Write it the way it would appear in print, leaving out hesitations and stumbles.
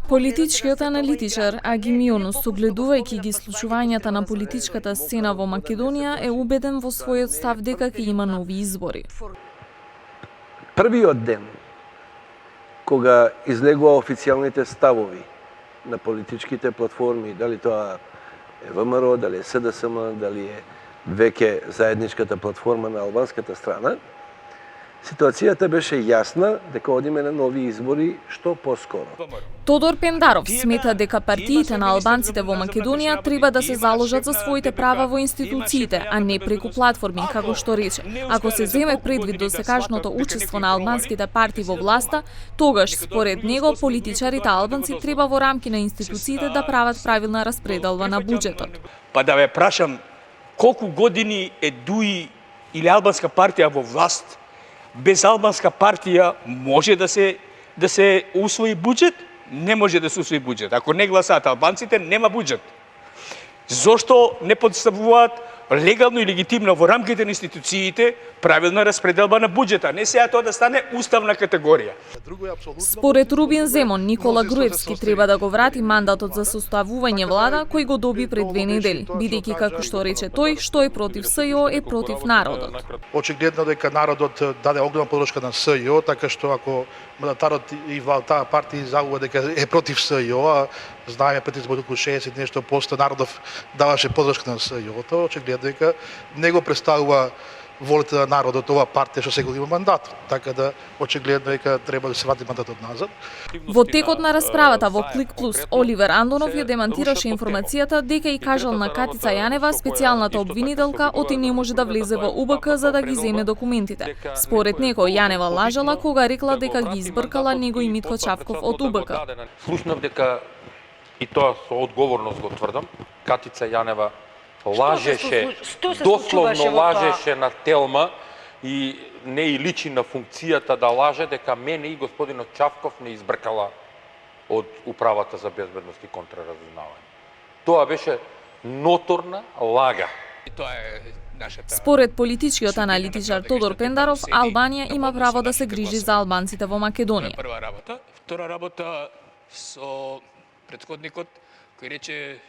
Политичкиот аналитичар Аги Мионос, согледувајќи ги случувањата на политичката сцена во Македонија, е убеден во својот став дека ќе има нови избори. Првиот ден, кога излегува официјалните ставови на политичките платформи, дали тоа е ВМРО, дали е СДСМ, дали е веќе заедничката платформа на албанската страна, ситуацијата беше јасна дека одиме на нови избори што поскоро. Тодор Пендаров смета дека партиите на албанците во Македонија треба да се заложат за своите права во институциите, а не преку платформи, како што рече. Ако се земе предвид досегашното учество на албанските партии во власта, тогаш според него политичарите албанци треба во рамки на институциите да прават правилна распределба на буџетот. Па да ве прашам, колку години е ДУИ или албанска партија во власт? Без албанска партија може да се усвои буџет? Не може да се усвои буџет. Ако не гласаат албанците, нема буџет. Зошто не подставуваат легално и легитимно во рамките на институциите правилна распределба на буџета? Не сега тоа да стане уставна категорија. Според Рубин Земон, Никола Груевски треба да го врати мандатот за составување влада кој го доби пред 2 недели, бидејќи како што рече тој, што е против СЈО е против народот. Очигледно дека народот даде огромна подршка на СЈО, така што ако мандатарот и таа партија изјавува дека е против СЈО, а знаеме пред изборите околу 60 нешто поsto народов даваше подршка на СЈО-то, очигледно дека не го представува волята на народот оваа партија што сега има мандат, така да очигледно дека треба да се врати мандатот назад. Во текот на расправата во Клик Плюс, Оливер Андонов ја демантираше информацијата дека и кажал на Катица Јанева, специјалната обвинителка, оти не може да влезе во УБК за да ги земе документите. Според него, Јанева лажала кога рекла дека ги избркала него и Митко Чавков од УБК. Слушнав дека, и тоа со одговорност го тврдам, Катица Јанева лажеше, дословно лажеше на Телма и не и личи на функцијата да лаже дека мене и господинот Чавков не избркала од Управата за безбедност и контраразузнавање. Тоа беше ноторна лага. Според политичкиот аналитичар Тодор Пендаров, Албанија има право да се грижи за албанците во Македонија. Втора работа со претходникот кој рече